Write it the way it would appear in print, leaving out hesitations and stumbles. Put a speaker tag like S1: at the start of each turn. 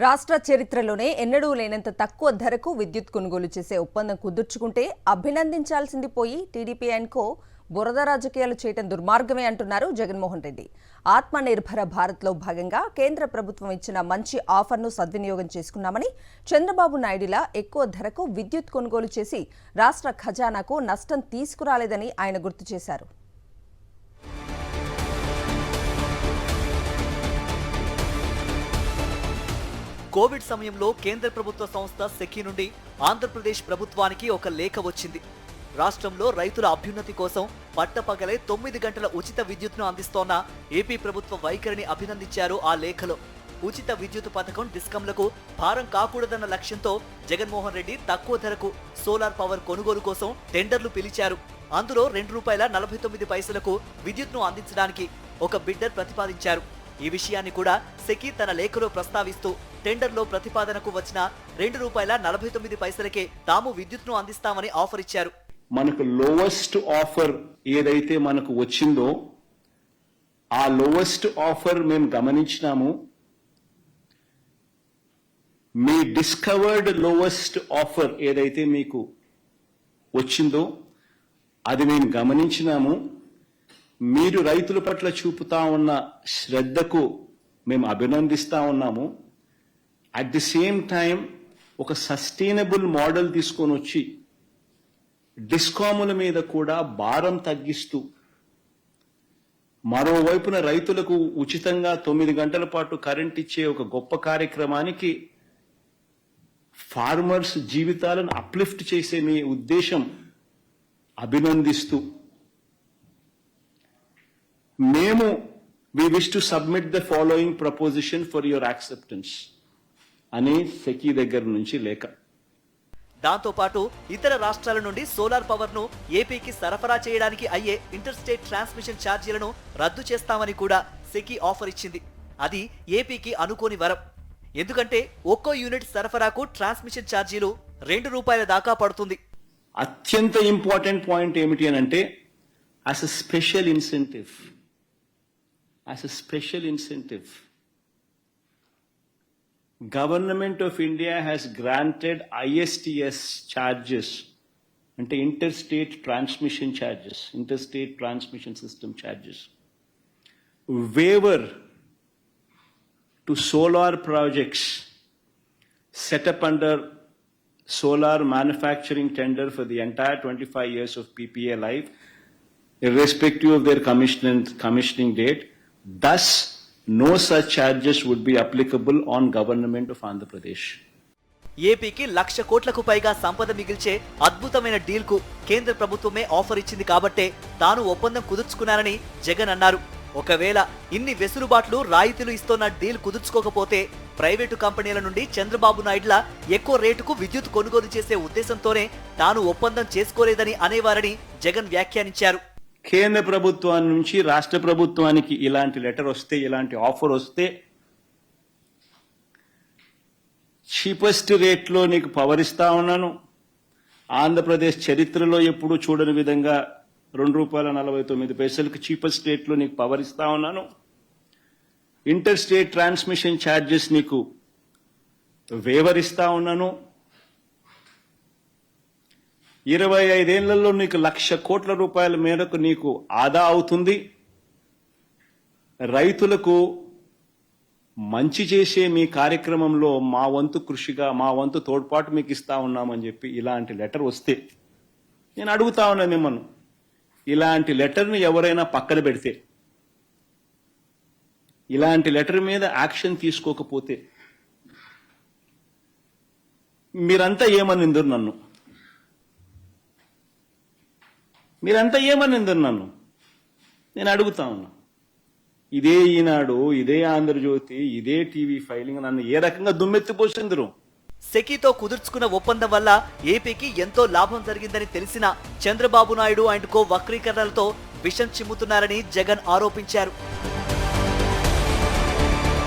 S1: రాష్ట్ర చరిత్రలోనే ఎన్నడూ లేనంత తక్కువ ధరకు విద్యుత్ కొనుగోలు చేసే ఒప్పందం కుదుర్చుకుంటే అభినందించాల్సింది పోయి టీడీపీ అండ్ కో బురద రాజకీయాలు చేయడం దుర్మార్గమే అంటున్నారు జగన్మోహన్ రెడ్డి. ఆత్మనిర్భర భారత్లో భాగంగా కేంద్ర ప్రభుత్వం ఇచ్చిన మంచి ఆఫర్ను సద్వినియోగం చేసుకున్నామని, చంద్రబాబు నాయుడులా ఎక్కువ ధరకు విద్యుత్ కొనుగోలు చేసి రాష్ట్ర ఖజానాకు నష్టం తీసుకురాలేదని ఆయన గుర్తు చేశారు.
S2: కోవిడ్ సమయంలో కేంద్ర ప్రభుత్వ సంస్థ సెకీ నుండి ఆంధ్రప్రదేశ్ ప్రభుత్వానికి ఒక లేఖ వచ్చింది. రాష్ట్రంలో రైతుల అభ్యున్నతి కోసం పట్టపగలే 9 గంటల ఉచిత విద్యుత్ను అందిస్తోన్న ఏపీ ప్రభుత్వ వైఖరిని అభినందించారు ఆ లేఖలో. ఉచిత విద్యుత్ పథకం డిస్కంలకు భారం కాకూడదన్న లక్ష్యంతో జగన్మోహన్ రెడ్డి తక్కువ ధరకు సోలార్ పవర్ కొనుగోలు కోసం టెండర్లు పిలిచారు. అందులో ₹2.49 విద్యుత్ను అందించడానికి ఒక బిడ్డర్ ప్రతిపాదించారు. ఈ విషయాన్ని కూడా సెకీ తన లేఖలో ప్రస్తావిస్తూ టెండర్లో ప్రతిపాదనకు వచ్చిన ₹2.49కే తాము విద్యుత్ను అందిస్తామని ఆఫర్ ఇచ్చారు.
S3: మనకు లోవెస్ట్ ఆఫర్ ఏదైతే మనకు వచ్చిందో ఆ లోవెస్ట్ ఆఫర్ మేము గమనించినాము. మీ డిస్కవర్డ్ లోవెస్ట్ ఆఫర్ ఏదైతే మీకు వచ్చిందో అది మేము గమనించినాము. మీరు రైతుల పట్ల చూపుతా ఉన్న శ్రద్ధకు మేము అభినందిస్తా ఉన్నాము. అట్ ది సేమ్ టైం ఒక సస్టైనబుల్ మోడల్ తీసుకొని వచ్చి డిస్కాముల మీద కూడా భారం తగ్గిస్తూ, మరోవైపున రైతులకు ఉచితంగా 9 గంటల పాటు కరెంట్ ఇచ్చే ఒక గొప్ప కార్యక్రమానికి ఫార్మర్స్ జీవితాలను అప్లిఫ్ట్ చేసే మీ ఉద్దేశం అభినందిస్తూ మేము we wish to submit the following proposition for your acceptance అని సెకీ దగ్గర నుంచి లేఖ.
S2: దాంతో పాటు ఇతర రాష్ట్రాల నుండి సోలార్ పవర్ ను ఏపీకి సరఫరా చేయడానికి అయ్యే ఇంటర్ స్టేట్ ట్రాన్స్మిషన్ ఛార్జీలను రద్దు చేస్తామని కూడా సెకీ ఆఫర్ ఇచ్చింది. అది ఏపీకి అనుకోని వరం. ఎందుకంటే ఒక్కో యూనిట్ సరఫరాకు ట్రాన్స్మిషన్ ఛార్జీలు ₹2 దాకా పడుతుంది.
S3: అత్యంత ఇంపార్టెంట్ పాయింట్ ఏమిటి అని అంటే, as a special incentive, Government of India has granted ISTS charges, ante interstate transmission system charges, waiver to solar projects set up under solar manufacturing tender for the entire 25 years of PPA life, irrespective of their commissioning date. Thus, no such charges would be applicable on Government of Andhra Pradesh.
S2: ఏపీకి 1,00,000 కోట్లకు పైగా సంపద మిగిల్చే అద్భుతమైన deal కు కేంద్ర ప్రభుత్వమే offer ఇచ్చింది కాబట్టే తాను ఒప్పందం కుదుర్చుకున్నానని జగన్ అన్నారు. ఒకవేళ ఇన్ని వెసులుబాట్లు రాయితీలు ఇస్తున్న డీల్ కుదుర్చుకోకపోతే ప్రైవేటు కంపెనీల నుండి చంద్రబాబు నాయుడులా ఎక్కువ రేటుకు విద్యుత్ కొనుగోలు చేసే ఉద్దేశంతోనే తాను ఒప్పందం చేసుకోలేదని అనేవారని జగన్ వ్యాఖ్యానించారు.
S3: కేంద్ర ప్రభుత్వం నుంచి రాష్ట్ర ప్రభుత్వానికి ఇలాంటి లెటర్ వస్తే, ఇలాంటి ఆఫర్ వస్తే, చీపెస్ట్ రేట్లో నీకు పవర్ ఇస్తా ఉన్నాను, ఆంధ్రప్రదేశ్ చరిత్రలో ఎప్పుడూ చూడని విధంగా ₹2.49 చీపెస్ట్ రేట్లో నీకు పవర్ ఇస్తా ఉన్నాను, ఇంటర్ స్టేట్ ట్రాన్స్మిషన్ ఛార్జెస్ నీకు వేవర్ ఇస్తా ఉన్నాను, 25 ఏళ్లలో నీకు ₹1,00,000 కోట్ల మేరకు నీకు ఆదా అవుతుంది, రైతులకు మంచి చేసే మీ కార్యక్రమంలో మా వంతు కృషిగా, మా వంతు తోడ్పాటు మీకు ఇస్తా ఉన్నామని చెప్పి ఇలాంటి లెటర్ వస్తే, నేను అడుగుతా ఉన్నాను మిమ్మల్ని, ఇలాంటి లెటర్ని ఎవరైనా పక్కన పెడితే, ఇలాంటి లెటర్ మీద యాక్షన్ తీసుకోకపోతే మీరంతా ఏమనిందరు నన్ను? నేను అడుగుతా ఉన్నా. ఇదే ఈనాడు, ఇదే ఆంధ్రజ్యోతి, ఇదే టీవీ ఫైలింగ్ నన్ను ఏ రకంగా దుమ్మెత్తిపోసిందరు.
S2: సెకీతో కుదుర్చుకున్న ఒప్పందం వల్ల ఏపీకి ఎంతో లాభం జరిగిందని తెలిసిన చంద్రబాబు నాయుడు అండ్ కో వక్రీకరణలతో విషం చిమ్ముతున్నారని జగన్ ఆరోపించారు.